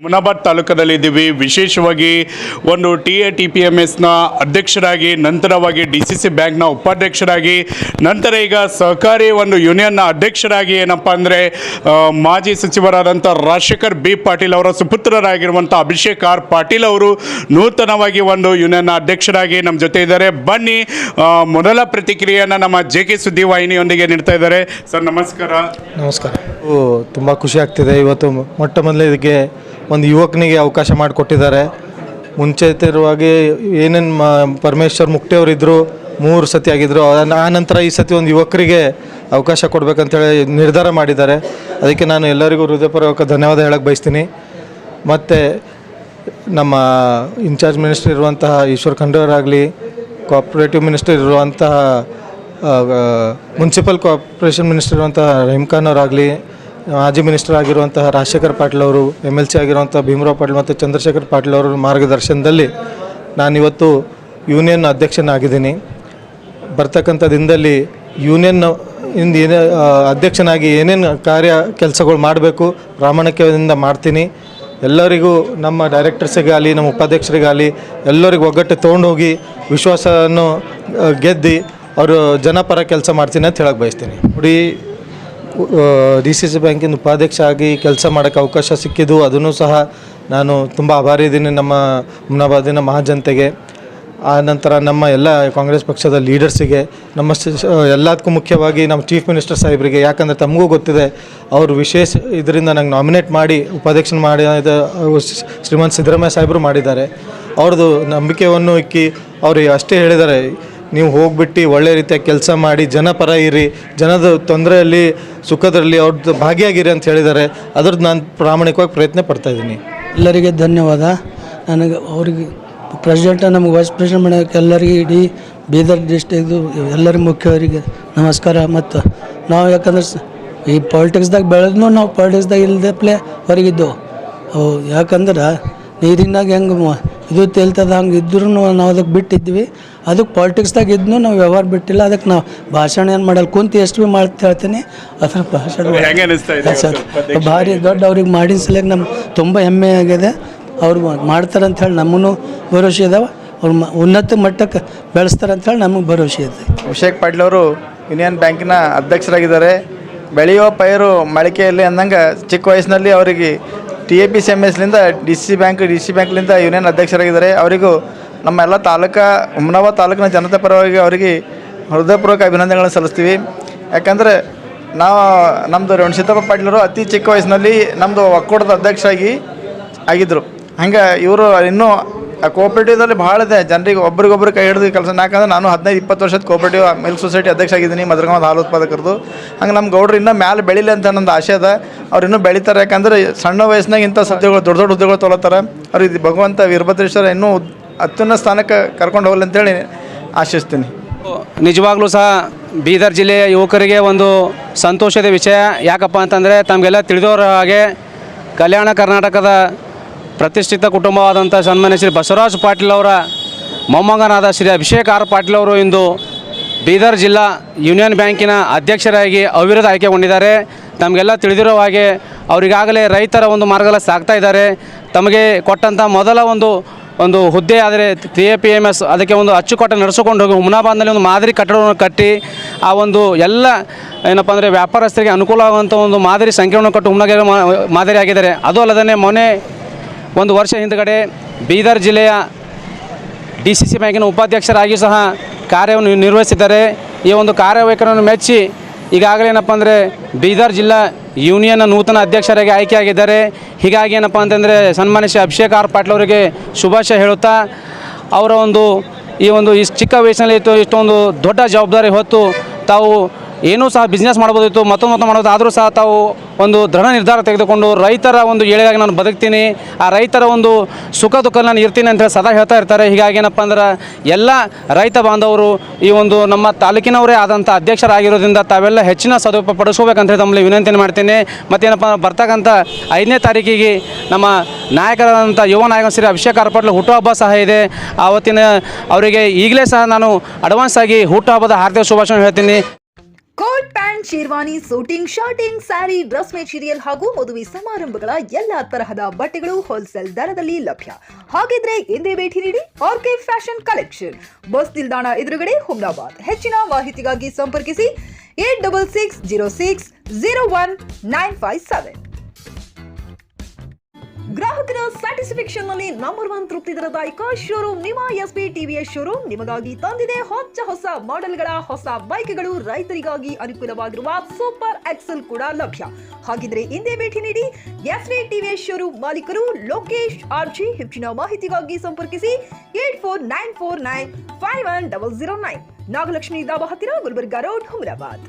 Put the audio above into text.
ಮುನಾಬಾದ್ ತಾಲೂಕದಲ್ಲಿದ್ದೀವಿ. ವಿಶೇಷವಾಗಿ ಒಂದು TATPMSನ ಅಧ್ಯಕ್ಷರಾಗಿ, ನಂತರವಾಗಿ DCC ಬ್ಯಾಂಕ್ನ ಉಪಾಧ್ಯಕ್ಷರಾಗಿ, ನಂತರ ಈಗ ಸಹಕಾರಿ ಒಂದು ಯೂನಿಯನ್ನ ಅಧ್ಯಕ್ಷರಾಗಿ ಏನಪ್ಪ ಅಂದರೆ ಮಾಜಿ ಸಚಿವರಾದಂಥ ರಾಜಶೇಖರ್ ಬಿ ಪಾಟೀಲ್ ಅವರ ಸುಪುತ್ರರಾಗಿರುವಂಥ ಅಭಿಷೇಕ್ ಆರ್ ಪಾಟೀಲ್ ಅವರು ನೂತನವಾಗಿ ಒಂದು ಯೂನಿಯನ್ನ ಅಧ್ಯಕ್ಷರಾಗಿ ನಮ್ಮ ಜೊತೆ ಇದ್ದಾರೆ. ಬನ್ನಿ ಮೊದಲ ಪ್ರತಿಕ್ರಿಯೆಯನ್ನು ನಮ್ಮ JK ಸುದ್ದಿ ವಾಹಿನಿಯೊಂದಿಗೆ ನೀಡ್ತಾ ಇದ್ದಾರೆ. ಸರ್ ನಮಸ್ಕಾರ. ನಮಸ್ಕಾರ. ತುಂಬ ಖುಷಿ ಆಗ್ತಿದೆ. ಇವತ್ತು ಮೊಟ್ಟ ಮೊದಲಿಗೆ ಒಂದು ಯುವಕನಿಗೆ ಅವಕಾಶ ಮಾಡಿಕೊಟ್ಟಿದ್ದಾರೆ. ಮುಂಚೆ ಇರುವಾಗಿ ಏನೇನು ಪರಮೇಶ್ವರ್ ಮುಕ್ತಿಯವರಿದ್ದರು, 3 ಸತಿ ಆಗಿದ್ದರು. ಆ ನಂತರ ಈ ಸತಿ ಒಂದು ಯುವಕರಿಗೆ ಅವಕಾಶ ಕೊಡಬೇಕಂತೇಳಿ ನಿರ್ಧಾರ ಮಾಡಿದ್ದಾರೆ. ಅದಕ್ಕೆ ನಾನು ಎಲ್ಲರಿಗೂ ಹೃದಯಪೂರ್ವಕ ಧನ್ಯವಾದ ಹೇಳಕ್ಕೆ ಬಯಸ್ತೀನಿ. ಮತ್ತು ನಮ್ಮ ಇನ್ಚಾರ್ಜ್ ಮಿನಿಸ್ಟರ್ ಇರುವಂತಹ ಈಶ್ವರ್ ಖಂಡ್ರೆಯವರಾಗಲಿ, ಕೋಆಪ್ರೇಟಿವ್ ಮಿನಿಸ್ಟರ್ ಇರುವಂತಹ ಮುನ್ಸಿಪಲ್ ಕೋಆಪ್ರೇಷನ್ ಮಿನಿಸ್ಟರ್ ಇರುವಂತಹ ರಹೀಮ್ ಖಾನ್ ಅವರಾಗಲಿ, ಮಾಜಿ ಮಿನಿಸ್ಟರ್ ಆಗಿರುವಂತಹ ರಾಜಶೇಖರ್ ಪಾಟೀಲ್ ಅವರು, MLC ಆಗಿರುವಂಥ ಭೀಮರಾವ್ ಪಾಟೀಲ್ ಮತ್ತು ಚಂದ್ರಶೇಖರ್ ಪಾಟೀಲ್ ಅವರ ಮಾರ್ಗದರ್ಶನದಲ್ಲಿ ನಾನಿವತ್ತು ಯೂನಿಯನ್ ಅಧ್ಯಕ್ಷನಾಗಿದ್ದೀನಿ. ಬರ್ತಕ್ಕಂಥ ದಿನದಲ್ಲಿ ಯೂನಿಯನ್ ಏನೇ ಅಧ್ಯಕ್ಷನಾಗಿ ಏನೇನು ಕೆಲಸಗಳು ಮಾಡಬೇಕು ಪ್ರಾಮಾಣಿಕದಿಂದ ಮಾಡ್ತೀನಿ. ಎಲ್ಲರಿಗೂ, ನಮ್ಮ ಡೈರೆಕ್ಟರ್ಸಿಗಾಗಲಿ, ನಮ್ಮ ಉಪಾಧ್ಯಕ್ಷರಿಗಾಗಲಿ ಎಲ್ಲರಿಗೂ ಒಗ್ಗಟ್ಟು ತೊಗೊಂಡೋಗಿ ವಿಶ್ವಾಸವನ್ನು ಗೆದ್ದು ಅವರು ಜನಪರ ಕೆಲಸ ಮಾಡ್ತೀನಿ ಅಂತ ಹೇಳಕ್ಕೆ ಬಯಸ್ತೀನಿ. ನೋಡಿ, DCC ಬ್ಯಾಂಕಿನ ಉಪಾಧ್ಯಕ್ಷ ಆಗಿ ಕೆಲಸ ಮಾಡೋಕ್ಕೆ ಅವಕಾಶ ಸಿಕ್ಕಿದ್ದು, ಅದನ್ನು ಸಹ ನಾನು ತುಂಬ ಆಭಾರಿ ಇದ್ದೀನಿ ನಮ್ಮ ಮುನಾಬಾದಿನ ಮಹಾಜನತೆಗೆ. ಆ ನಂತರ ನಮ್ಮ ಎಲ್ಲ ಕಾಂಗ್ರೆಸ್ ಪಕ್ಷದ ಲೀಡರ್ಸಿಗೆ, ನಮ್ಮ ಎಲ್ಲದಕ್ಕೂ ಮುಖ್ಯವಾಗಿ ನಮ್ಮ ಚೀಫ್ ಮಿನಿಸ್ಟರ್ ಸಾಹೇಬರಿಗೆ. ಯಾಕಂದರೆ ತಮಗೂ ಗೊತ್ತಿದೆ, ಅವರು ವಿಶೇಷ ಇದರಿಂದ ನಂಗೆ ನಾಮಿನೇಟ್ ಮಾಡಿ ಉಪಾಧ್ಯಕ್ಷನ ಮಾಡಿ ಶ್ರೀಮಂತ ಸಿದ್ದರಾಮಯ್ಯ ಸಾಹೇಬರು ಮಾಡಿದ್ದಾರೆ. ಅವ್ರದ್ದು ನಂಬಿಕೆಯನ್ನು ಇಕ್ಕಿ ಅವರು ಅಷ್ಟೇ ಹೇಳಿದ್ದಾರೆ, ನೀವು ಹೋಗ್ಬಿಟ್ಟು ಒಳ್ಳೆ ರೀತಿಯಾಗಿ ಕೆಲಸ ಮಾಡಿ ಜನಪರ ಇರಿ, ಜನದ ತೊಂದರೆಯಲ್ಲಿ ಸುಖದಲ್ಲಿ ಅವ್ರದ್ದು ಭಾಗಿಯಾಗಿರಿ ಅಂತ ಹೇಳಿದ್ದಾರೆ. ಅದ್ರದ್ದು ನಾನು ಪ್ರಾಮಾಣಿಕವಾಗಿ ಪ್ರಯತ್ನ ಪಡ್ತಾಯಿದ್ದೀನಿ. ಎಲ್ಲರಿಗೆ ಧನ್ಯವಾದ. ನನಗೆ ಅವ್ರಿಗೆ ಪ್ರೆಸಿಡೆಂಟ್, ನಮಗೆ ವೈಸ್ ಪ್ರೆಸಿಡೆಂಟ್ ಮಾಡೋಕ್ಕೆ ಎಲ್ಲರಿಗೆ, ಇಡೀ ಬೀದರ್ ಡಿಸ್ಟ್ರಿಕ್ದು ಎಲ್ಲರಿಗೂ ಮುಖ್ಯವರಿಗೆ ನಮಸ್ಕಾರ. ಮತ್ತು ನಾವು ಯಾಕಂದ್ರೆ ಈ ಪಾಲಿಟಿಕ್ಸ್ದಾಗ ಬೆಳೆದ್ನು, ನಾವು ಪಾಲಿಟಿಕ್ಸ್ದಾಗ ಇಲ್ಲದಪ್ಲೆ ಹೊರಗಿದ್ದು. ಯಾಕಂದ್ರೆ ನೀರಿನಾಗ ಹೆಂಗೆ ಇದು ತೇಲ್ತದ ಹಂಗೆ ಇದ್ರೂ ನಾವು ಅದಕ್ಕೆ ಬಿಟ್ಟಿದ್ವಿ. ಅದಕ್ಕೆ ಪಾಲಿಟಿಕ್ಸ್ದಾಗ ಇದ್ನು ನಾವು ವ್ಯವಹಾರ ಬಿಟ್ಟಿಲ್ಲ. ಅದಕ್ಕೆ ನಾವು ಭಾಷಣ ಏನು ಮಾಡಲ್ಲ, ಕುಂತು ಎಷ್ಟು ಭೀ ಮಾಡ್ತಾ ಹೇಳ್ತೀನಿ. ಅದ್ರ ಭಾಷಣ ಸರ್ ಭಾರಿ ದೊಡ್ಡ ಅವ್ರಿಗೆ ಮಾಡಿದ ಸಲಕ್ಕೆ ನಮ್ಗೆ ತುಂಬ ಹೆಮ್ಮೆ ಆಗಿದೆ. ಅವ್ರು ಮಾಡ್ತಾರಂತ ಹೇಳಿ ನಮಗೂ ಭರವಸೆ ಇದಾವೆ. ಅವ್ರು ಉನ್ನತ ಮಟ್ಟಕ್ಕೆ ಬೆಳೆಸ್ತಾರೆ ಅಂತ ಹೇಳಿ ನಮಗೆ ಭರವಸೆ ಇದೆ. ಅಭಿಷೇಕ್ ಪಾಟೀಲ್ ಅವರು ಯೂನಿಯನ್ ಬ್ಯಾಂಕಿನ ಅಧ್ಯಕ್ಷರಾಗಿದ್ದಾರೆ. ಬೆಳೆಯುವ ಪೈರು ಮಳಿಕೆಯಲ್ಲಿ ಅಂದಂಗೆ ಚಿಕ್ಕ ವಯಸ್ಸಿನಲ್ಲಿ ಅವರಿಗೆ TAPMSಲಿಂದ DCC ಬ್ಯಾಂಕ್ಲಿಂದ ಯೂನಿಯನ್ ಅಧ್ಯಕ್ಷರಾಗಿದ್ದಾರೆ. ಅವರಿಗೂ ನಮ್ಮ ಎಲ್ಲ ಮುನಾಬಾದ್ ತಾಲೂಕಿನ ಜನತೆ ಪರವಾಗಿ ಅವರಿಗೆ ಹೃದಯಪೂರ್ವಕ ಅಭಿನಂದನೆಗಳನ್ನು ಸಲ್ಲಿಸ್ತೀವಿ. ಯಾಕಂದರೆ ನಮ್ಮದು ರೇವಣಸಿದ್ದಪ್ಪ ಪಾಟೀಲರು ಅತಿ ಚಿಕ್ಕ ವಯಸ್ಸಿನಲ್ಲಿ ನಮ್ಮದು ಒಕ್ಕೂಟದ ಅಧ್ಯಕ್ಷರಾಗಿ ಆಗಿದ್ದರು. ಹಂಗೆ ಇವರು ಇನ್ನೂ ಕೋಆಪ್ರೇಟಿವ್ದಲ್ಲಿ ಭಾಳ ಇದೆ, ಜನರಿಗೆ ಒಬ್ರಿಗೊಬ್ರು ಕೈ ಹಿಡಿದು ಕೆಲಸ. ಯಾಕಂದ್ರೆ ನಾನು 15-20 ವರ್ಷದ ಕೋಆಪ್ರೇಟಿವ್ ಮಿಲ್ಕ್ ಸೊಸೈಟಿ ಅಧ್ಯಕ್ಷ ಆಗಿದ್ದೀನಿ, ಮದ್ರಗಾಂವ್ ಹಾಲು ಉತ್ಪಾದಕರದು. ಹಂಗೆ ನಮ್ಮ ಗೌಡ್ರು ಇನ್ನೂ ಮ್ಯಾಲೆ ಬೆಳೀಲಿ ಅಂತ ನನ್ನದು ಆಸೆ ಅದ. ಅವ್ರು ಇನ್ನೂ ಬೆಳೀತಾರೆ. ಯಾಕಂದರೆ ಸಣ್ಣ ವಯಸ್ಸಿನಾಗ ಇಂಥ ಹುದ್ದೆಗಳು, ದೊಡ್ಡ ದೊಡ್ಡ ಹುದ್ದೆಗಳು ತೊಗೊಳ್ತಾರೆ. ಅವ್ರಿಗೆ ಭಗವಂತ ವೀರಭದ್ರೇಶ್ವರ ಇನ್ನೂ ಅತ್ಯುನ್ನತ ಸ್ಥಾನಕ್ಕೆ ಕರ್ಕೊಂಡು ಹೋಗಲಿ ಅಂತೇಳಿ ಆಶಿಸ್ತೀನಿ. ನಿಜವಾಗ್ಲೂ ಸಹ ಬೀದರ್ ಜಿಲ್ಲೆಯ ಯುವಕರಿಗೆ ಒಂದು ಸಂತೋಷದ ವಿಷಯ. ಯಾಕಪ್ಪ ಅಂತಂದರೆ ತಮಗೆಲ್ಲ ತಿಳಿದವರ ಹಾಗೆ ಕಲ್ಯಾಣ ಕರ್ನಾಟಕದ ಪ್ರತಿಷ್ಠಿತ ಕುಟುಂಬವಾದಂಥ ಸನ್ಮಾನ್ಯ ಶ್ರೀ ಬಸವರಾಜ ಪಾಟೀಲ್ ಅವರ ಮೊಮ್ಮಗನಾದ ಶ್ರೀ ಅಭಿಷೇಕ್ ಆರ್ ಪಾಟೀಲ್ ಅವರು ಇಂದು ಬೀದರ್ ಜಿಲ್ಲಾ ಯೂನಿಯನ್ ಬ್ಯಾಂಕಿನ ಅಧ್ಯಕ್ಷರಾಗಿ ಅವಿರೋಧ ಆಯ್ಕೆಗೊಂಡಿದ್ದಾರೆ. ತಮಗೆಲ್ಲ ತಿಳಿದಿರೋ ಹಾಗೆ ಅವರಿಗಾಗಲೇ ರೈತರ ಒಂದು ಮಾರ್ಗದಲ್ಲಿ ಸಾಗ್ತಾ ಇದ್ದಾರೆ. ತಮಗೆ ಕೊಟ್ಟಂಥ ಮೊದಲ ಒಂದು ಹುದ್ದೆ ಆದರೆ TAPMS ಅದಕ್ಕೆ ಒಂದು ಅಚ್ಚುಕಟ್ಟು ನಡೆಸಿಕೊಂಡು ಹೋಗಿ ಮುನಾಬಾದ್ನಲ್ಲಿ ಒಂದು ಮಾದರಿ ಕಟ್ಟಡವನ್ನು ಕಟ್ಟಿ ಆ ಒಂದು ಎಲ್ಲ ಏನಪ್ಪ ಅಂದರೆ ವ್ಯಾಪಾರಸ್ಥರಿಗೆ ಅನುಕೂಲ ಆಗುವಂಥ ಒಂದು ಮಾದರಿ ಸಂಖ್ಯೆಯನ್ನು ಕಟ್ಟು ಹುಮ್ನಾಗೆ ಮಾದರಿ ಆಗಿದ್ದಾರೆ. ಅದು ಅಲ್ಲದೇ ಮೊನ್ನೆ ಒಂದು ವರ್ಷ ಹಿಂದುಗಡೆ ಬೀದರ್ ಜಿಲ್ಲೆಯ DCC ಬ್ಯಾಂಕಿನ ಉಪಾಧ್ಯಕ್ಷರಾಗಿ ಸಹ ಕಾರ್ಯವನ್ನು ನಿರ್ವಹಿಸಿದ್ದಾರೆ. ಈ ಒಂದು ಕಾರ್ಯವೈಖರಿಯನ್ನು ಮೆಚ್ಚಿ ಈಗಾಗಲೇ ಏನಪ್ಪ ಅಂದರೆ ಬೀದರ್ ಜಿಲ್ಲಾ ಯೂನಿಯನ್ನ ನೂತನ ಅಧ್ಯಕ್ಷರಾಗಿ ಆಯ್ಕೆಯಾಗಿದ್ದಾರೆ. ಹೀಗಾಗಿ ಏನಪ್ಪ ಅಂತಂದರೆ ಸನ್ಮಾನ್ಯ ಶ್ರೀ ಅಭಿಷೇಕ್ ಆರ್ ಪಾಟೀಲ್ ಅವರಿಗೆ ಶುಭಾಶಯ ಹೇಳುತ್ತಾ, ಅವರ ಈ ಚಿಕ್ಕ ವಯಸ್ಸಿನಲ್ಲಿ ಇಷ್ಟೊಂದು ದೊಡ್ಡ ಜವಾಬ್ದಾರಿ ಹೊತ್ತು ತಾವು ಏನೂ ಸಹ ಬಿಸ್ನೆಸ್ ಮಾಡ್ಬೋದಿತ್ತು, ಮತ್ತೊಂದು ಮಾಡ್ಬೋದು. ಆದರೂ ಸಹ ತಾವು ಒಂದು ದೃಢ ನಿರ್ಧಾರ ತೆಗೆದುಕೊಂಡು ರೈತರ ಒಂದು ಏಳಿಗೆಗಾಗಿ ನಾನು ಬದುಕ್ತೀನಿ, ಆ ರೈತರ ಒಂದು ಸುಖ ದುಃಖ ನಾನು ಇರ್ತೀನಿ ಅಂತ ಸದಾ ಹೇಳ್ತಾ ಇರ್ತಾರೆ. ಹೀಗಾಗಿ ಏನಪ್ಪ ಅಂದ್ರೆ ಎಲ್ಲ ರೈತ ಬಾಂಧವರು ಈ ಒಂದು ನಮ್ಮ ತಾಲೂಕಿನವರೇ ಆದಂಥ ಅಧ್ಯಕ್ಷರಾಗಿರೋದ್ರಿಂದ ತಾವೆಲ್ಲ ಹೆಚ್ಚಿನ ಸದುಪಯೋಗ ಪಡಿಸ್ಕೋಬೇಕಂತ ತಮ್ಮಲ್ಲಿ ವಿನಂತಿಯನ್ನು ಮಾಡ್ತೀನಿ. ಮತ್ತೇನಪ್ಪ ಬರ್ತಕ್ಕಂಥ 5ನೇ ತಾರೀಕಿಗೆ ನಮ್ಮ ನಾಯಕರಾದಂಥ ಯುವ ನಾಯಕ ಶ್ರೀ ಅಭಿಷೇಕ್ ಆರ್ ಪಾಟೀಲ್ ಹುಟ್ಟುಹಬ್ಬ ಸಹ ಇದೆ. ಆವತ್ತಿನ ಅವರಿಗೆ ಈಗಲೇ ಸಹ ನಾನು ಅಡ್ವಾನ್ಸ್ ಆಗಿ ಹುಟ್ಟುಹಬ್ಬದ ಹಾರ್ದಿಕ ಶುಭಾಶಯ ಹೇಳ್ತೀನಿ. Gold Pan pant, sherwani, suiting, shirting, saree, dress material ಹಾಗೂ ಮದುವೆ ಸಮಾರಂಭಗಳ ಎಲ್ಲಾ ತರಹದ ಬಟ್ಟೆಗಳು ಹೋಲ್ಸೇಲ್ ದರದಲ್ಲಿ ಲಭ್ಯ. ಹಾಗಿದ್ರೆ ಹಿಂದೆ ಭೇಟಿ ನೀಡಿ ಆರ್ಕೆ ಫ್ಯಾಷನ್ ಕಲೆಕ್ಷನ್, ಬಸ್ ನಿಲ್ದಾಣ ಎದುರುಗಡೆ, ಹುಮ್ನಾಬಾದ್. ಹೆಚ್ಚಿನ ಮಾಹಿತಿಗಾಗಿ ಸಂಪರ್ಕಿಸಿ 8660601957. ಗ್ರಾಹಕರ ಸ್ಯಾಟಿಸ್ಫ್ಯಾಕ್ಷನ್ ನಲ್ಲಿ ನಂಬರ್ 1 ತೃಪ್ತಿದಾಯಕ ಶೋರೂಮ್ ನಿಮ್ಮ ಎಸ್ಪಿ ಟಿವಿಎಸ್ ಶೋರೂಮ್ ನಿಮಗಾಗಿ ತಂದಿದೆ ಹೊಸ ಮಾಡೆಲ್ಗಳ ಹೊಸ ಬೈಕ್ಗಳು. ರೈತರಿಗಾಗಿ ಅನುಕೂಲವಾಗಿರುವ ಸೂಪರ್ ಎಕ್ಸೆಲ್ ಕೂಡ ಲಭ್ಯ. ಹಾಗಿದ್ರೆ ಹಿಂದೆ ಭೇಟಿ ನೀಡಿ ಎಸ್ಪಿ ಟಿವಿಎಸ್ ಶೋರೂಮ್ ಮಾಲೀಕರು ಲೋಕೇಶ್ ಆರ್ಜಿ. ಹೆಚ್ಚಿನ ಮಾಹಿತಿಗಾಗಿ ಸಂಪರ್ಕಿಸಿ 8494951009. ನಾಗಲಕ್ಷ್ಮಿ ದಾಬಾ ಹತ್ತಿರ, ಗುಲ್ಬರ್ಗಾ ರೋಡ್, ಹುಮ್ರಾಬಾದ್.